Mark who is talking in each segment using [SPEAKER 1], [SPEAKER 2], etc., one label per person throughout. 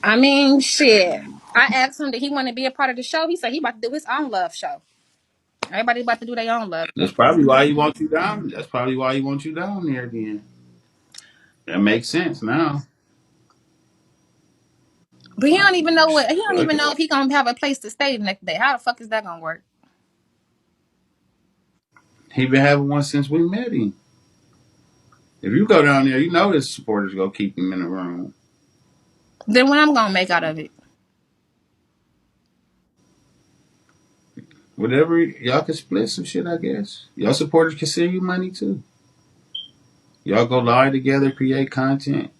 [SPEAKER 1] I mean, shit. I asked him, did he want to be a part of the show? He said he about to do his own love show. Everybody about to do their own love show.
[SPEAKER 2] That's probably why he wants you down. That's probably why he wants you down there again. That makes sense now.
[SPEAKER 1] But he don't even know what. He don't
[SPEAKER 2] Fuck
[SPEAKER 1] even
[SPEAKER 2] it.
[SPEAKER 1] know if he gonna have a place to stay the next day. How the fuck is that gonna work?
[SPEAKER 2] He been having one since we met him. If you go down there, you know his supporters gonna keep him in the room.
[SPEAKER 1] Then what I'm gonna make out of it?
[SPEAKER 2] Whatever y'all can split some shit, I guess. Y'all supporters can send you money too. Y'all go lie together, create content,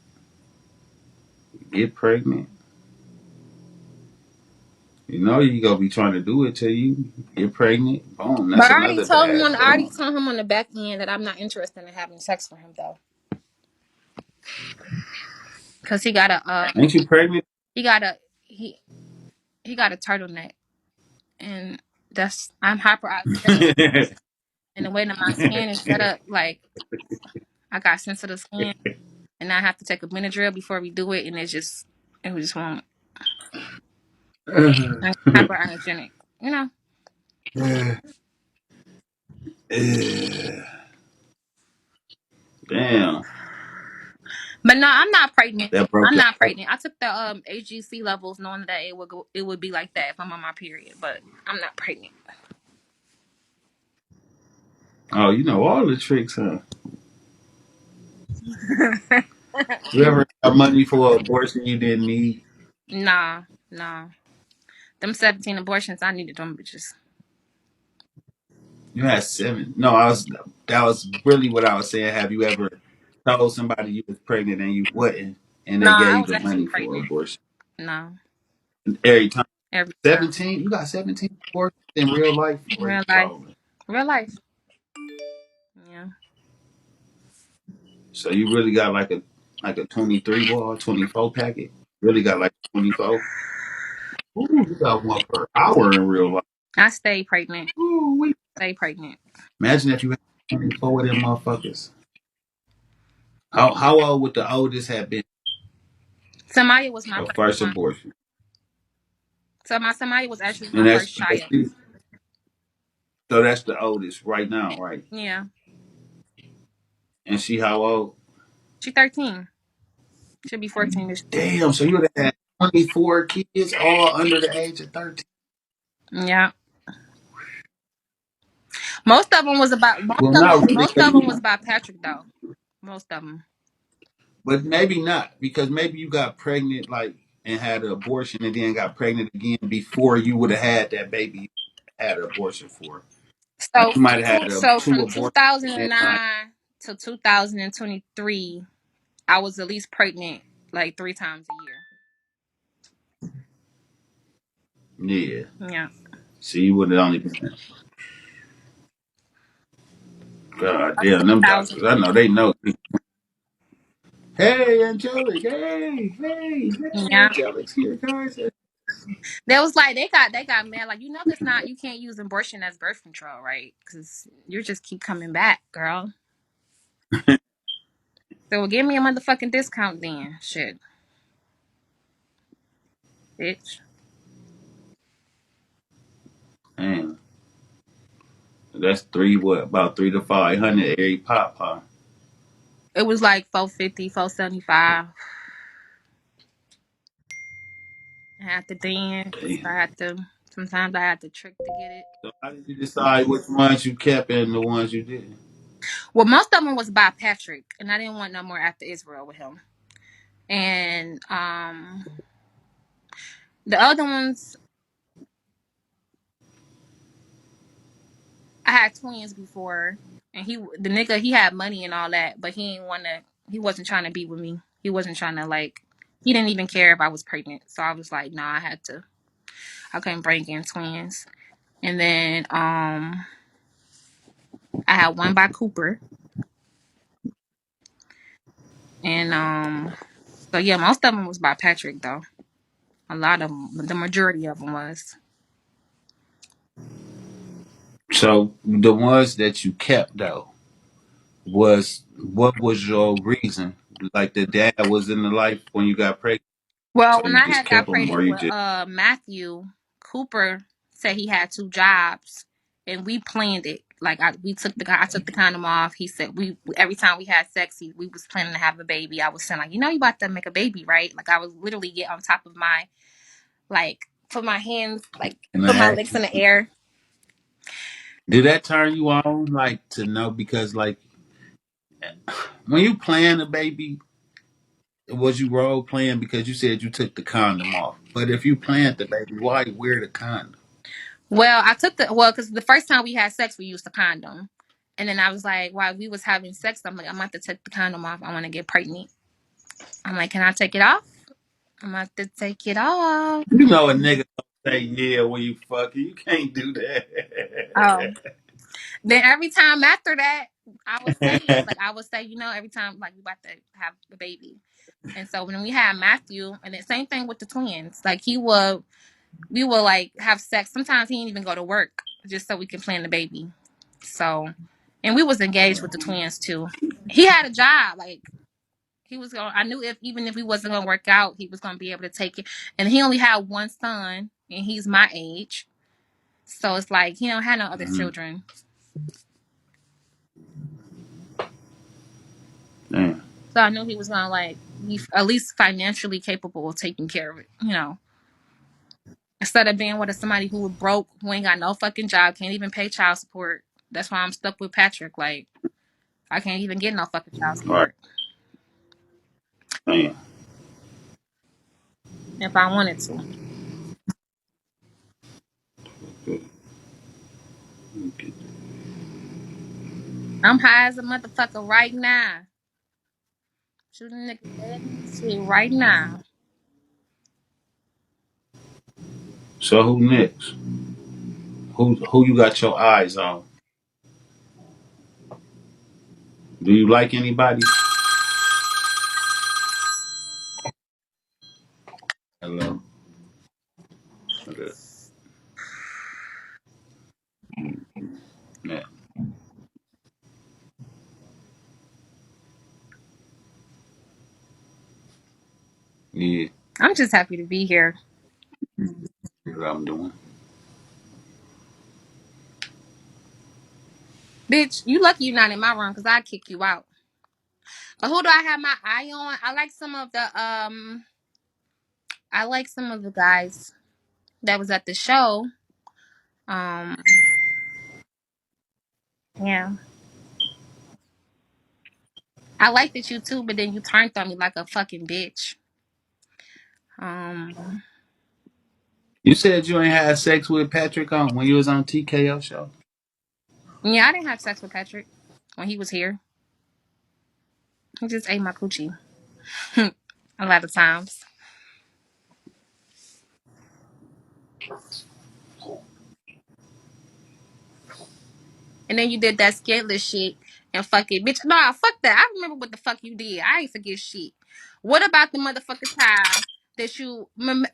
[SPEAKER 2] get pregnant. You know you gonna be trying to do it till you get pregnant. Boom,
[SPEAKER 1] But
[SPEAKER 2] that's another bag.
[SPEAKER 1] I already
[SPEAKER 2] Boom.
[SPEAKER 1] told him on the back end that I'm not interested in having sex for him though, because
[SPEAKER 2] Ain't you pregnant?
[SPEAKER 1] he got a he he got a turtleneck, and that's I'm hyperallergenic, and the way that my skin is set up, like I got sensitive skin, and I have to take a Benadryl before we do it, and it just won't. I'm hyperallergenic, you know.
[SPEAKER 2] Damn,
[SPEAKER 1] But no, I'm not pregnant.
[SPEAKER 2] that broke
[SPEAKER 1] I'm
[SPEAKER 2] your
[SPEAKER 1] not
[SPEAKER 2] heart.
[SPEAKER 1] pregnant. I took the HGC levels knowing that it would be like that if I'm on my period, but I'm not pregnant.
[SPEAKER 2] Oh, you know all the tricks, huh? You ever got money for an abortion you didn't need?
[SPEAKER 1] Nah, nah. Them 17 abortions, I needed them bitches.
[SPEAKER 2] You had seven. No, I was. That was really what I was saying. Have you ever told somebody you was pregnant and you wasn't, and they
[SPEAKER 1] Nah,
[SPEAKER 2] gave
[SPEAKER 1] I
[SPEAKER 2] you
[SPEAKER 1] was
[SPEAKER 2] the
[SPEAKER 1] actually
[SPEAKER 2] money for
[SPEAKER 1] pregnant.
[SPEAKER 2] abortion
[SPEAKER 1] No,
[SPEAKER 2] every time?
[SPEAKER 1] every time.
[SPEAKER 2] 17. You got 17 abortions in real life, or you
[SPEAKER 1] Real life.
[SPEAKER 2] trolling?
[SPEAKER 1] Real life. Yeah.
[SPEAKER 2] So you really got like a 23 ball, 24 packet. Really got like 24. Ooh, you got one per hour in real life.
[SPEAKER 1] I stay pregnant.
[SPEAKER 2] Ooh, we.
[SPEAKER 1] Stay pregnant.
[SPEAKER 2] Imagine if you had 24 of them motherfuckers. How old would the oldest have been?
[SPEAKER 1] Samaya was my
[SPEAKER 2] Her
[SPEAKER 1] first
[SPEAKER 2] first
[SPEAKER 1] one.
[SPEAKER 2] abortion,
[SPEAKER 1] So my Samaya was actually my
[SPEAKER 2] and
[SPEAKER 1] first child.
[SPEAKER 2] that's the oldest right now, right?
[SPEAKER 1] Yeah.
[SPEAKER 2] And she how old?
[SPEAKER 1] She 13. She'll be 14 this
[SPEAKER 2] Damn, so you would have had 24 kids all under the age of 13.
[SPEAKER 1] year. Yeah. Most of them was about
[SPEAKER 2] Well, not really,
[SPEAKER 1] most of them was about Patrick though. Most of them.
[SPEAKER 2] but maybe not because maybe you got pregnant like and had an abortion and then got pregnant again before you would have had that baby you had an abortion for. Like you might have had two
[SPEAKER 1] From
[SPEAKER 2] abortions and like
[SPEAKER 1] 2009 to 2023, I was at least pregnant like 3 times
[SPEAKER 2] yeah.
[SPEAKER 1] a year.
[SPEAKER 2] See, you would have only been. God
[SPEAKER 1] Yeah.
[SPEAKER 2] damn, them
[SPEAKER 1] 2000.
[SPEAKER 2] doctors. I know they know. Hey, Angelic. Hey,
[SPEAKER 1] Yeah.
[SPEAKER 2] Angelic's here, guys.
[SPEAKER 1] They was like they got mad like that's not you can't use abortion as birth control, right? Cuz you just keep coming back, girl. So well, give me a motherfucking discount then. Shit, bitch.
[SPEAKER 2] Man, that's three. What about 3 to 500 every pop, huh?
[SPEAKER 1] It was like 450, 475. I had to dance.
[SPEAKER 2] Damn.
[SPEAKER 1] Sometimes I had to trick to get it.
[SPEAKER 2] So how did you decide which ones you kept and the ones you didn't?
[SPEAKER 1] Well, most of them was by Patrick, and I didn't want no more after Israel with him. And the other ones, I had twins before, and the nigga, he had money and all that, but he didn't want to. He wasn't trying to be with me. He wasn't trying to like. He didn't even care if I was pregnant. So I was like, nah, I had to. I couldn't bring in twins. And then I had one by Cooper, and so yeah, most of them was by Patrick though. A lot of them, the majority of them was.
[SPEAKER 2] So the ones that you kept though was what was your reason? Like the dad was in the life when you got pregnant.
[SPEAKER 1] Well,
[SPEAKER 2] So
[SPEAKER 1] when
[SPEAKER 2] you
[SPEAKER 1] I
[SPEAKER 2] just
[SPEAKER 1] had
[SPEAKER 2] kept
[SPEAKER 1] got
[SPEAKER 2] them, or
[SPEAKER 1] pregnant
[SPEAKER 2] you
[SPEAKER 1] with
[SPEAKER 2] just
[SPEAKER 1] Matthew, Cooper said he had two jobs, and we planned it. Like I took the condom off. He said we every time we had sex, we was planning to have a baby. I was saying like, you about to make a baby, right? Like I was literally get on top of my like put my hands like
[SPEAKER 2] and
[SPEAKER 1] put my
[SPEAKER 2] I
[SPEAKER 1] legs in the air.
[SPEAKER 2] did that turn you on, like to know because like when you plan a baby, was you role playing because you said you took the condom off? But if you planned the baby, why wear the condom?
[SPEAKER 1] Well, because the first time we had sex, we used the condom, and then I was like, while we was having sex, I'm like, I'm about to take the condom off. I want to get pregnant. I'm like, can I take it off? I'm about to take it off.
[SPEAKER 2] You know a nigga don't say yeah when you fucking. You can't do
[SPEAKER 1] Oh.
[SPEAKER 2] that.
[SPEAKER 1] Then every time after that, I would say it. Like I would say, every time like we about to have a baby. And so when we had Matthew, and the same thing with the twins. Like we will like have sex. Sometimes he didn't even go to work just so we can plan the baby. So, and we was engaged with the twins too. He had a job. Like he was going. I knew if even if he wasn't gonna work out, he was gonna be able to take it. And he only had one son, and he's my age. So it's like he don't have no other
[SPEAKER 2] Mhm.
[SPEAKER 1] children.
[SPEAKER 2] Damn.
[SPEAKER 1] So I knew he was gonna like be at least financially capable of taking care of it. Instead of being with somebody who broke, who ain't got no fucking job, can't even pay child support. That's why I'm stuck with Patrick. Like I can't even get no fucking child
[SPEAKER 2] Right.
[SPEAKER 1] support
[SPEAKER 2] Damn.
[SPEAKER 1] if I wanted to.
[SPEAKER 2] Good. Okay.
[SPEAKER 1] I'm high as a motherfucker right now. Shooting nigga dead in his head right now.
[SPEAKER 2] So who next? Who you got your eyes on? Do you like anybody? Hello. Okay. Yeah. Yeah.
[SPEAKER 1] I'm just happy to be here.
[SPEAKER 2] That's what I'm doing.
[SPEAKER 1] Bitch, you lucky you're not in my room because I'd kick you out. But who do I have my eye on? I like some of the guys that was at the show. Um yeah. I liked it you too, but then you turned on me like a fucking bitch. Um
[SPEAKER 2] You said you ain't had sex with Patrick on when you was on TKO show.
[SPEAKER 1] yeah, I didn't have sex with Patrick when he was here. He just ate my coochie. A lot of times. And then you did that scandalous shit and fuck it. Bitch, nah, fuck that. I remember what the fuck you did. I ain't forget shit. What about the motherfucking time that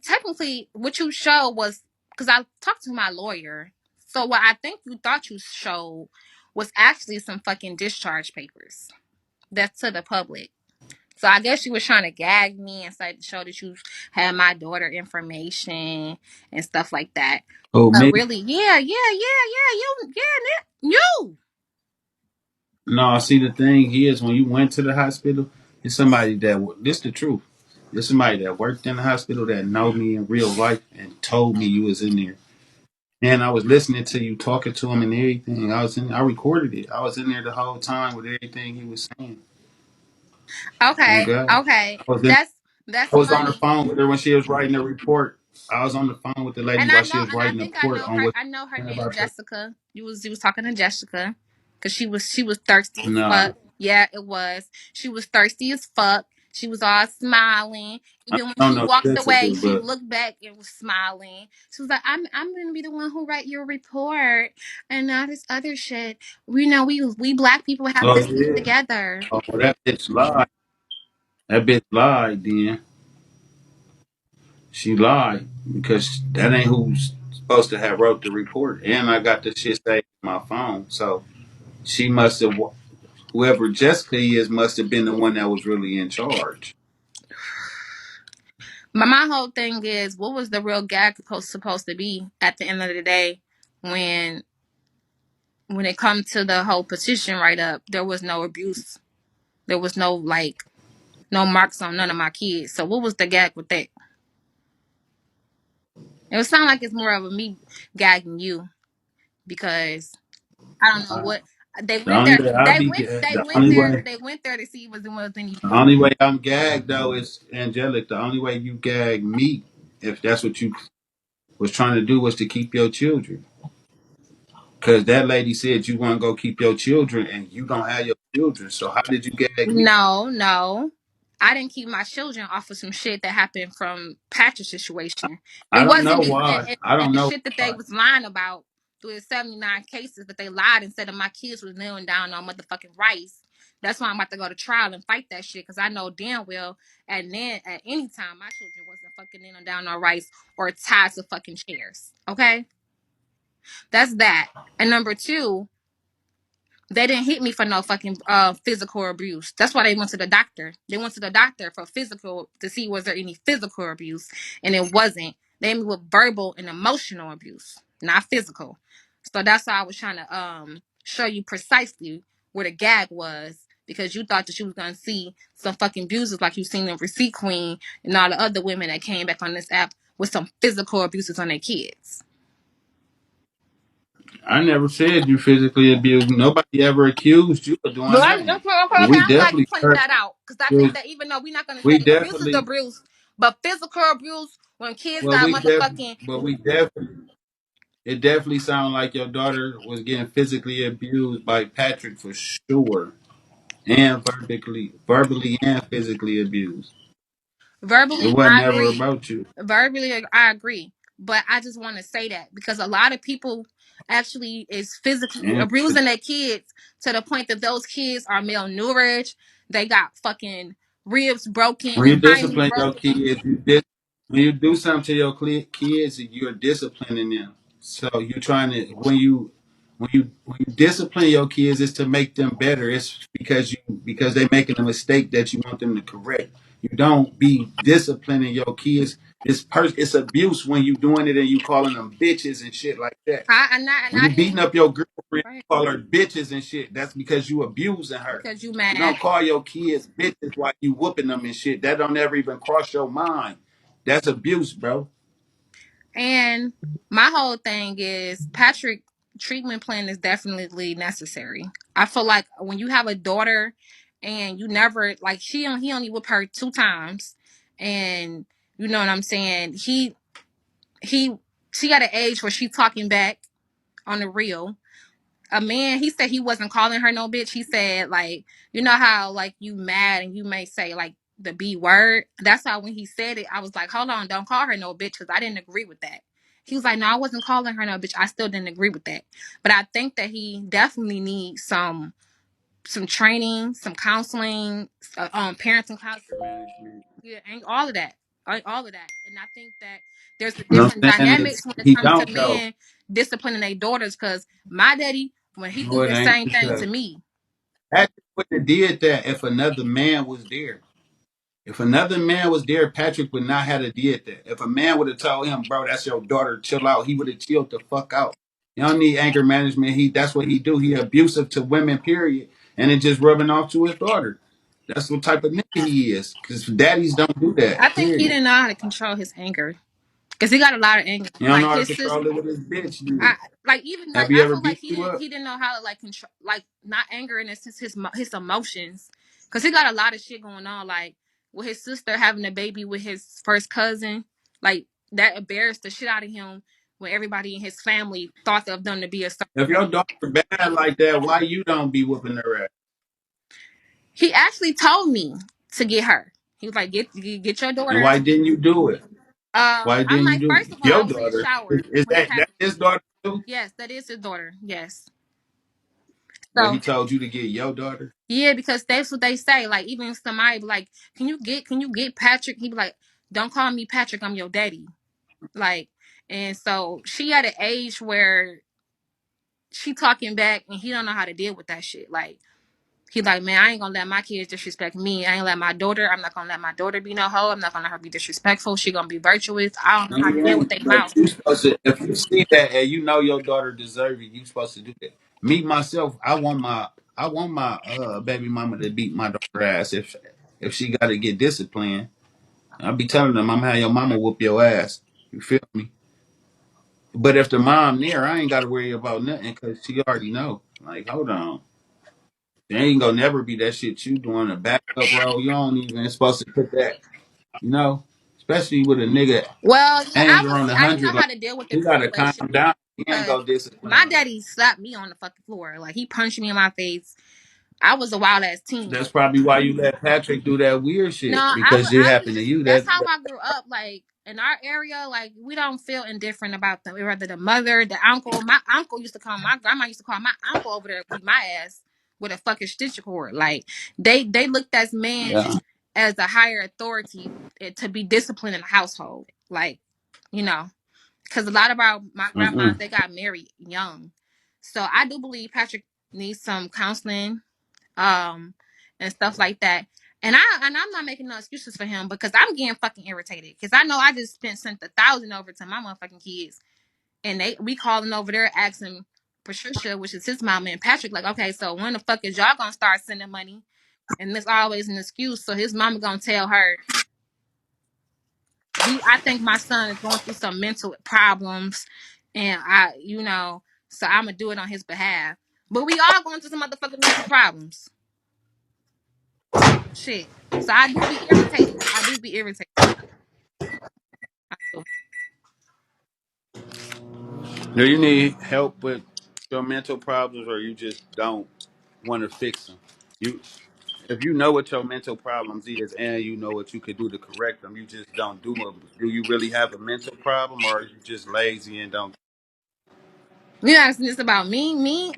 [SPEAKER 1] technically what you showed was because I talked to my lawyer. So what I think you thought you showed was actually some fucking discharge papers. That's to the public. So I guess you was trying to gag me and say to show that you had my daughter information and stuff like that.
[SPEAKER 2] Oh
[SPEAKER 1] But
[SPEAKER 2] me?
[SPEAKER 1] really, you.
[SPEAKER 2] No. See, the thing is, when you went to the hospital, it's somebody that this the truth. There's somebody that worked in the hospital that know me in real life and told me you was in there. And I was listening to you talking to him and everything. I recorded it. I was in there the whole time with everything he was saying. Oh
[SPEAKER 1] Okay,
[SPEAKER 2] God.
[SPEAKER 1] okay.
[SPEAKER 2] I was in
[SPEAKER 1] That's
[SPEAKER 2] I was on the
[SPEAKER 1] funny.
[SPEAKER 2] phone with her when she was writing the report. I was on the phone with the lady
[SPEAKER 1] And
[SPEAKER 2] while she was
[SPEAKER 1] I
[SPEAKER 2] writing the
[SPEAKER 1] think I
[SPEAKER 2] report
[SPEAKER 1] know
[SPEAKER 2] on
[SPEAKER 1] her.
[SPEAKER 2] what
[SPEAKER 1] I know her name
[SPEAKER 2] about her.
[SPEAKER 1] Jessica. You was talking to Jessica because she was thirsty as
[SPEAKER 2] No,
[SPEAKER 1] fuck. Yeah, it was. She was thirsty as fuck. She was all smiling.
[SPEAKER 2] I
[SPEAKER 1] Even when
[SPEAKER 2] don't
[SPEAKER 1] she
[SPEAKER 2] know
[SPEAKER 1] walked
[SPEAKER 2] Jessica,
[SPEAKER 1] away, she
[SPEAKER 2] but
[SPEAKER 1] looked back and was smiling. She was like, I'm gonna be the one who write your report and not this other shit. We black people have
[SPEAKER 2] oh
[SPEAKER 1] to stick
[SPEAKER 2] yeah,
[SPEAKER 1] together.
[SPEAKER 2] oh that bitch lied. That bitch lied. Then she lied because that ain't who's supposed to have wrote the report. And I got the shit saved in my phone, so she must have whoever Jessica is must have been the one that was really in charge.
[SPEAKER 1] But my whole thing is, what was the real gag supposed to be at the end of the day when it comes to the whole petition write up? There was no abuse. There was no like no marks on none of my kids. So what was the gag with that? It would sound like it's more of a me gagging you because I don't know what they
[SPEAKER 2] The
[SPEAKER 1] went
[SPEAKER 2] only
[SPEAKER 1] there.
[SPEAKER 2] way I be the only way
[SPEAKER 1] They went there to see if there was any.
[SPEAKER 2] the only way I'm gagged though is Angelic. The only way you gag me, if that's what you was trying to do, was to keep your children. Cause that lady said you want to go keep your children, and you don't have your children. So how did you gag me?
[SPEAKER 1] No, no. I didn't keep my children off of some shit that happened from Patrick's situation. It
[SPEAKER 2] I don't know
[SPEAKER 1] wasn't
[SPEAKER 2] why. I
[SPEAKER 1] and
[SPEAKER 2] don't
[SPEAKER 1] the
[SPEAKER 2] know
[SPEAKER 1] shit that they
[SPEAKER 2] why.
[SPEAKER 1] was lying about through the 79 cases that they lied and said that my kids was kneeling down on motherfucking rice. That's why I'm about to go to trial and fight that shit because I know damn well at any time my children wasn't fucking kneeling down on rice or tied to fucking chairs. Okay? That's that. And number two, they didn't hit me for no fucking physical abuse. That's why they went to the doctor. They went to the doctor for physical to see was there any physical abuse, and it wasn't. They hit me with verbal and emotional abuse, not physical. So that's why I was trying to show you precisely where the gag was because you thought that you was gonna see some fucking abuses like you seen in Receipt Queen and all the other women that came back on this app with some physical abuses on their kids.
[SPEAKER 2] I never said you physically abused. Nobody ever accused you of doing
[SPEAKER 1] Right,
[SPEAKER 2] nothing.
[SPEAKER 1] okay, okay,
[SPEAKER 2] And
[SPEAKER 1] okay.
[SPEAKER 2] we
[SPEAKER 1] I'm glad you
[SPEAKER 2] definitely
[SPEAKER 1] pointed
[SPEAKER 2] heard
[SPEAKER 1] that out because I think
[SPEAKER 2] you.
[SPEAKER 1] that even though we're not gonna
[SPEAKER 2] We
[SPEAKER 1] say abuse is
[SPEAKER 2] definitely,
[SPEAKER 1] abuse, but physical abuse when kids
[SPEAKER 2] well,
[SPEAKER 1] got motherfucking
[SPEAKER 2] we definitely, it definitely sounded like your daughter was getting physically abused by Patrick for sure, and verbally and physically abused. It
[SPEAKER 1] verbally,
[SPEAKER 2] wasn't
[SPEAKER 1] I
[SPEAKER 2] never
[SPEAKER 1] agree.
[SPEAKER 2] about you.
[SPEAKER 1] Verbally, I agree. But I just want to say that because a lot of people actually is physically
[SPEAKER 2] And
[SPEAKER 1] abusing their kids to the point that those kids are malnourished. They got fucking ribs broken
[SPEAKER 2] when you
[SPEAKER 1] and hiney
[SPEAKER 2] discipline your
[SPEAKER 1] broken.
[SPEAKER 2] kids, when you do something to your kids, you're disciplining them. So you're trying to when you discipline your kids, it's to make them better. It's because they're making a mistake that you want them to correct. You don't be disciplining your kids. It's abuse when you doing it and you calling them bitches and shit like that.
[SPEAKER 1] And
[SPEAKER 2] When
[SPEAKER 1] I
[SPEAKER 2] you
[SPEAKER 1] didn't
[SPEAKER 2] beating up your girlfriend,
[SPEAKER 1] right
[SPEAKER 2] call her bitches and shit. That's because you abusing her.
[SPEAKER 1] because you
[SPEAKER 2] You
[SPEAKER 1] mad.
[SPEAKER 2] don't call your kids bitches while you whooping them and shit. That don't ever even cross your mind. That's abuse, bro.
[SPEAKER 1] And my whole thing is Patrick treatment plan is definitely necessary. I feel like when you have a daughter and you never like he only whipped her 2 times and you know what I'm saying? He she got an age where she's talking back on the real a man, he said he wasn't calling her no bitch. He said, like, you know how like you mad and you may say like the B word. That's how when he said it, I was like, hold on, don't call her no bitch because I didn't agree with that. He was like, no, I wasn't calling her no bitch. I still didn't agree with that. But I think that he definitely needs some training, some counseling, parenting counseling,
[SPEAKER 2] Management.
[SPEAKER 1] yeah, and all of that, all of that. And I think that there's a
[SPEAKER 2] What
[SPEAKER 1] different
[SPEAKER 2] I'm saying
[SPEAKER 1] dynamics
[SPEAKER 2] is
[SPEAKER 1] when it
[SPEAKER 2] he
[SPEAKER 1] comes to
[SPEAKER 2] don't though.
[SPEAKER 1] men disciplining their daughters. Because my daddy, when he
[SPEAKER 2] No,
[SPEAKER 1] did
[SPEAKER 2] it
[SPEAKER 1] the
[SPEAKER 2] ain't
[SPEAKER 1] same thing to
[SPEAKER 2] because
[SPEAKER 1] me,
[SPEAKER 2] Patrick would have did that if another man was there. If another man was there, Patrick would not have did that. If a man would have told him, bro, that's your daughter, chill out, he would have chilled the fuck out. He don't need anger management. That's what he do. He abusive to women, period. And it just rubbing off to his daughter. That's what type of nigga he is. Because daddies don't do
[SPEAKER 1] I
[SPEAKER 2] that,
[SPEAKER 1] think he
[SPEAKER 2] period.
[SPEAKER 1] didn't know how to control his anger because he got a lot of anger.
[SPEAKER 2] You don't know
[SPEAKER 1] Like
[SPEAKER 2] how to
[SPEAKER 1] his sister,
[SPEAKER 2] control it with his bitch,
[SPEAKER 1] I
[SPEAKER 2] dude.
[SPEAKER 1] like even like
[SPEAKER 2] Have he
[SPEAKER 1] I
[SPEAKER 2] ever
[SPEAKER 1] feel like
[SPEAKER 2] beat you up?
[SPEAKER 1] he didn't know how to like control like not anger and it's just his emotions because he got a lot of shit going on like with his sister having a baby with his first cousin like that embarrassed the shit out of him when everybody in his family thought of them to be a certain
[SPEAKER 2] If
[SPEAKER 1] way.
[SPEAKER 2] your daughter bad like that, why you don't be whooping her ass?
[SPEAKER 1] He actually told me to get her. He was like, get your
[SPEAKER 2] And
[SPEAKER 1] daughter.
[SPEAKER 2] why didn't you do it? Why
[SPEAKER 1] I'm
[SPEAKER 2] didn't you
[SPEAKER 1] like,
[SPEAKER 2] do
[SPEAKER 1] first
[SPEAKER 2] it?
[SPEAKER 1] of all,
[SPEAKER 2] Your
[SPEAKER 1] I was in the
[SPEAKER 2] daughter.
[SPEAKER 1] shower
[SPEAKER 2] Is
[SPEAKER 1] when it
[SPEAKER 2] that
[SPEAKER 1] happened.
[SPEAKER 2] his daughter too?
[SPEAKER 1] Yes, that is his daughter. Yes.
[SPEAKER 2] But he
[SPEAKER 1] So
[SPEAKER 2] told you to get your daughter.
[SPEAKER 1] yeah, because that's what they say. Like even if somebody be like, can you get Patrick? He be like, don't call me Patrick. I'm your daddy. Like, and so she at an age where she talking back and he don't know how to deal with that shit. Like He like, man, I ain't gonna let my kids disrespect me. I ain't let my daughter. I'm not gonna let my daughter be no hoe. I'm not gonna let her be disrespectful. She gonna be virtuous. I don't know how to deal with
[SPEAKER 2] Mhm.
[SPEAKER 1] their
[SPEAKER 2] But
[SPEAKER 1] mouth.
[SPEAKER 2] you supposed to, if you see that and you know your daughter deserve it, you supposed to do that. Me myself, I want my baby mama to beat my daughter ass if she got to get disciplined. I'll be telling them I'm gonna have your mama whoop your ass. You feel me? But if the mom near, I ain't got to worry about nothing because she already know. Like, hold on, there ain't gonna never be that shit you doing a backup role. You don't even supposed to put that. You know, especially with a nigga
[SPEAKER 1] Well, yeah,
[SPEAKER 2] anger on
[SPEAKER 1] I didn't
[SPEAKER 2] 100.
[SPEAKER 1] know
[SPEAKER 2] Like
[SPEAKER 1] how to deal with the
[SPEAKER 2] he gotta calm
[SPEAKER 1] situation
[SPEAKER 2] down. He ain't
[SPEAKER 1] because
[SPEAKER 2] go discipline
[SPEAKER 1] my
[SPEAKER 2] her.
[SPEAKER 1] daddy slapped me on the fucking floor. Like he punched me in my face. I was a wild ass teen.
[SPEAKER 2] That's probably why you let Patrick do that weird
[SPEAKER 1] No,
[SPEAKER 2] shit because it happened to you.
[SPEAKER 1] that's how I grew up. Like in our area, like we don't feel indifferent about them. Whether the mother, the uncle. My uncle used to call my grandma used to call my uncle over there beat my ass with a fucking stitch cord. Like they looked at men
[SPEAKER 2] Yeah.
[SPEAKER 1] as a higher authority to be disciplined in the household. Like, you know, because a lot of my grandmas
[SPEAKER 2] Mm-mm.
[SPEAKER 1] they got married young, so I do believe Patrick needs some counseling um and stuff like that. And I'm not making no excuses for him because I'm getting fucking irritated because I know I just sent 1,000 over to my motherfucking kids and we calling over there asking Patricia, which is his mama, and Patrick like, okay, so when the fuck is y'all gonna start sending money? And there's always an excuse, so his mama gonna tell her I think my son is going through some mental problems, and so I'm gonna do it on his behalf. But we all going through some motherfucking mental problems. Shit. So I do be irritated. I do be irritated. I do.
[SPEAKER 2] Do you need help with your mental problems, or you just don't want to fix them? You, if you know what your mental problems is, and you know what you could do to correct them, you just don't do them. Do you really have a mental problem, or are you just lazy and don't?
[SPEAKER 1] You asking this about me? Me?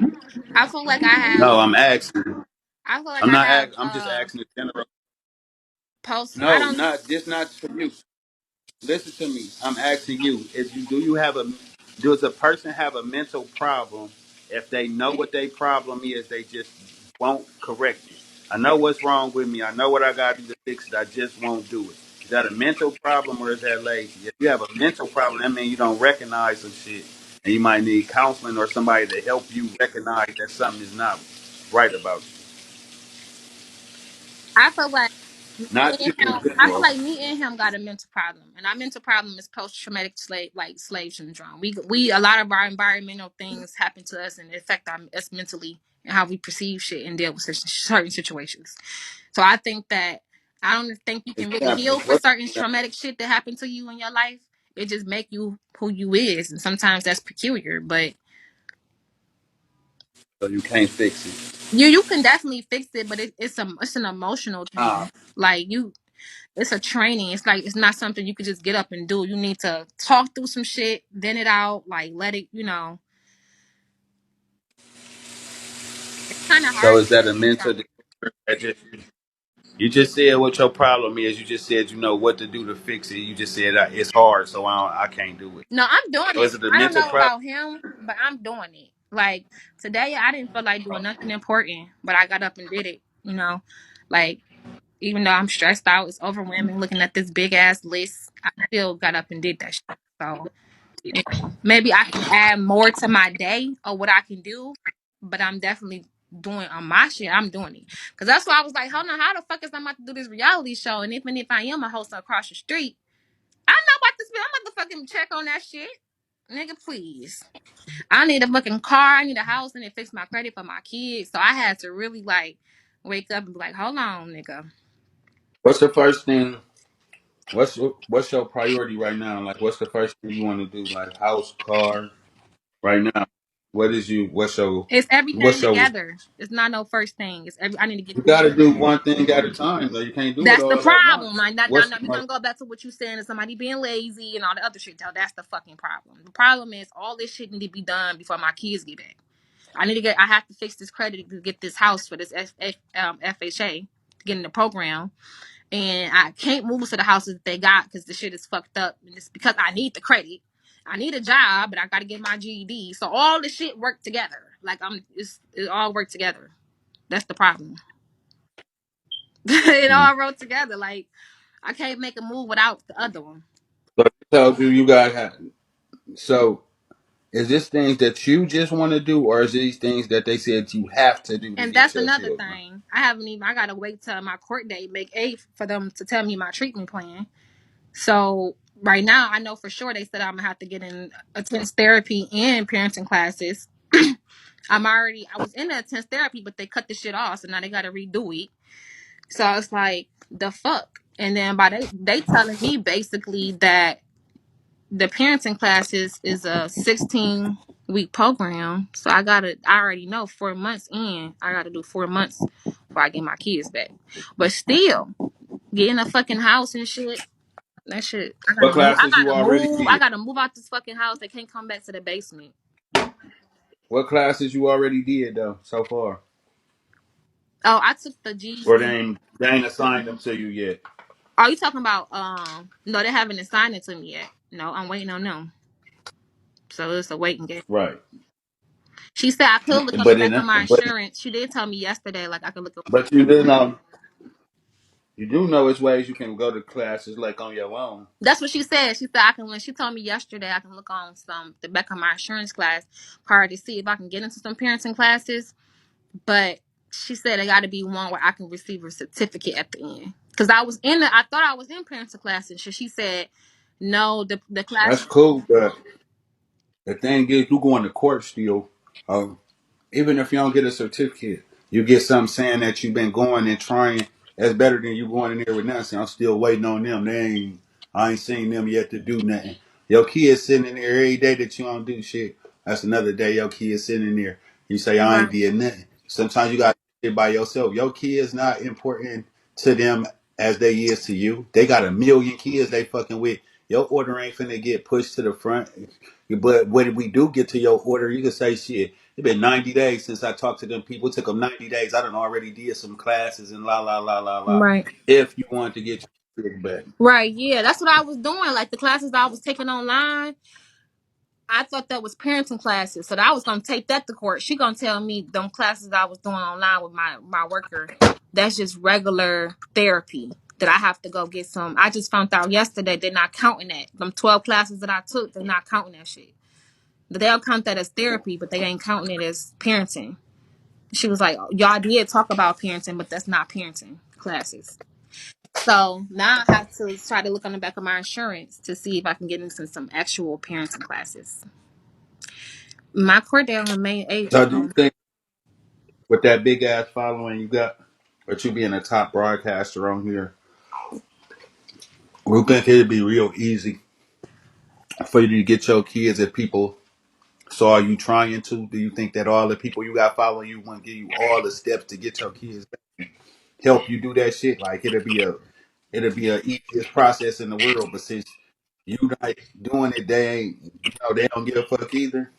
[SPEAKER 1] I feel like I have.
[SPEAKER 2] No, I'm asking.
[SPEAKER 1] I feel like
[SPEAKER 2] I'm
[SPEAKER 1] I
[SPEAKER 2] not.
[SPEAKER 1] have.
[SPEAKER 2] I'm just asking the general.
[SPEAKER 1] Post. I
[SPEAKER 2] No,
[SPEAKER 1] don't.
[SPEAKER 2] not just not for you. Listen to me. I'm asking you: do you have a does a person have a mental problem if they know what their problem is, they just won't correct it? I know what's wrong with me. I know what I got to do to fix it. I just won't do it. Is that a mental problem or is that lazy? If you have a mental problem, that means you don't recognize some shit, and you might need counseling or somebody to help you recognize that something is not right about you.
[SPEAKER 1] I feel like me
[SPEAKER 2] Not
[SPEAKER 1] and
[SPEAKER 2] you in
[SPEAKER 1] him. I feel
[SPEAKER 2] general.
[SPEAKER 1] like me and him got a mental problem, and our mental problem is post traumatic slave syndrome. We a lot of our environmental things happen to us and affect us mentally and how we perceive shit and deal with certain situations. So I think that I don't think you can really
[SPEAKER 2] Example.
[SPEAKER 1] heal for
[SPEAKER 2] What?
[SPEAKER 1] certain traumatic shit that happened to you in your life. It just make you who you is, and sometimes that's peculiar. But
[SPEAKER 2] So you can't fix it.
[SPEAKER 1] you can definitely fix it, but it's an emotional
[SPEAKER 2] Ah,
[SPEAKER 1] thing. Like it's a training. It's like it's not something you could just get up and do. You need to talk through some shit, vent it out, like let it. It's kind of
[SPEAKER 2] so
[SPEAKER 1] hard
[SPEAKER 2] is
[SPEAKER 1] to
[SPEAKER 2] that a
[SPEAKER 1] heal from
[SPEAKER 2] mental
[SPEAKER 1] trauma.
[SPEAKER 2] disorder? You just said what your problem is. You just said you know what to do to fix it. You just said it's hard, so I can't do it.
[SPEAKER 1] No, I'm doing
[SPEAKER 2] So
[SPEAKER 1] it.
[SPEAKER 2] is it a
[SPEAKER 1] I don't
[SPEAKER 2] mental
[SPEAKER 1] know
[SPEAKER 2] problem?
[SPEAKER 1] about him, but I'm doing it. Like today, I didn't feel like doing nothing important, but I got up and did it. Like even though I'm stressed out, it's overwhelming looking at this big ass list. I still got up and did that shit. So maybe I can add more to my day or what I can do, but I'm definitely doing on my shit. I'm doing it because that's why I was like, hold on, how the fuck is I about to do this reality show? And even if I am a host across the street, I'm not about to spend. I'm about to fucking check on that shit, nigga. Please, I need a fucking car. I need a house. And it fix my credit for my kids. So I had to really like wake up and be like, hold on, nigga.
[SPEAKER 2] What's the first thing? What's your priority right now? Like, what's the first thing you want to do? Like, house, car, right now. What is you?
[SPEAKER 1] It's everything
[SPEAKER 2] What's your?
[SPEAKER 1] together. It's not no first thing. I need to get
[SPEAKER 2] You
[SPEAKER 1] this
[SPEAKER 2] got to
[SPEAKER 1] shit.
[SPEAKER 2] do one thing at a time. Though you can't do it
[SPEAKER 1] That's the
[SPEAKER 2] all at
[SPEAKER 1] problem.
[SPEAKER 2] once.
[SPEAKER 1] Like, now,
[SPEAKER 2] What's
[SPEAKER 1] now
[SPEAKER 2] the
[SPEAKER 1] we're
[SPEAKER 2] most?
[SPEAKER 1] gonna go back to what you saying and somebody being lazy and all the other shit. That's the fucking problem. The problem is all this shit need to be done before my kids get back. I have to fix this credit to get this house for this FHA to get in the program. And I can't move to the houses that they got because the shit is fucked up. And it's because I need the credit. I need a job, but I got to get my GED. So all the shit work together. Like it all work together. That's the problem. It
[SPEAKER 2] Mm.
[SPEAKER 1] all wrote together. Like I can't make a move without the other one.
[SPEAKER 2] So it tells you guys have. So is this things that you just want to do, or is these things that they said you have to do to
[SPEAKER 1] And
[SPEAKER 2] get
[SPEAKER 1] that's
[SPEAKER 2] your
[SPEAKER 1] another
[SPEAKER 2] children?
[SPEAKER 1] thing. I haven't even. I gotta wait till my court date, make 8th, for them to tell me my treatment plan. So right now, I know for sure they said I'm gonna have to get in intense therapy and parenting classes. I was in the intense therapy, but they cut the shit off, so now they gotta redo it. So it's like the fuck. And then by they telling me basically that the parenting classes is a 16-week program. So I already know 4 months in, I gotta do 4 months before I get my kids back. But still, getting a fucking house and shit, that shit,
[SPEAKER 2] What classes you already
[SPEAKER 1] I
[SPEAKER 2] did?
[SPEAKER 1] gotta move out this fucking house. They can't come back to the basement.
[SPEAKER 2] What classes you already did though so far,
[SPEAKER 1] Oh, I took the
[SPEAKER 2] or
[SPEAKER 1] GC.
[SPEAKER 2] they ain't assigned them to you yet?
[SPEAKER 1] Are you talking about no, they haven't assigned it to me yet. No, I'm waiting on them. So it's a waiting game.
[SPEAKER 2] Right.
[SPEAKER 1] She said I could look on the
[SPEAKER 2] But
[SPEAKER 1] back of
[SPEAKER 2] in
[SPEAKER 1] my
[SPEAKER 2] but
[SPEAKER 1] insurance. She did tell me yesterday, like I could look.
[SPEAKER 2] but you do know it's ways you can go to classes like on your own.
[SPEAKER 1] That's what she said. She said I can. When she told me yesterday, I can look on the back of my insurance class part to see if I can get into some parenting classes. But she said it got to be one where I can receive a certificate at the end. Because I thought I was in parenting classes. So she said no. The
[SPEAKER 2] That's
[SPEAKER 1] class.
[SPEAKER 2] cool, but the thing is, you going to court still. Um, Even if you don't get a certificate, you get something saying that you've been going and trying. That's better than you going in there with nothing. I'm still waiting on them. I ain't seen them yet to do nothing. Your kids sitting in there every day that you don't do shit. That's another day your kids sitting in there. You say I ain't
[SPEAKER 1] Right.
[SPEAKER 2] did nothing. Sometimes you got to do it by yourself. Your kids not important to them as they is to you. They got a million kids they fucking with. Your order ain't finna get pushed to the front. But when we do get to your order, you can say shit. It's been 90 days since I talked to them people. It took them 90 days. I done already did some classes and la la la la la.
[SPEAKER 1] Right.
[SPEAKER 2] If you want to get your kids back.
[SPEAKER 1] Right. Yeah, that's what I was doing. Like the classes I was taking online. I thought that was parenting classes, so that I was gonna take that to court. She gonna tell me them classes I was doing online with my worker. That's just regular therapy that I have to go get some. I just found out yesterday they're not counting that. Them 12 classes that I took, they're not counting that shit. They'll count that as therapy, but they ain't counting it as parenting. She was like, y'all did talk about parenting, but that's not parenting classes. So now I have to try to look on the back of my insurance to see if I can get into some actual parenting classes. My court date on May 8th.
[SPEAKER 2] So do you think with that big ass following you got, but you being a top broadcaster on here, we think it'd be real easy for you to get your kids if people saw you trying to? Do you think that all the people you got following you want to give you all the steps to get your kids back, help you do that shit? Like it'll be a easiest process in the world, but since you not doing it, they ain't, they don't give a fuck either.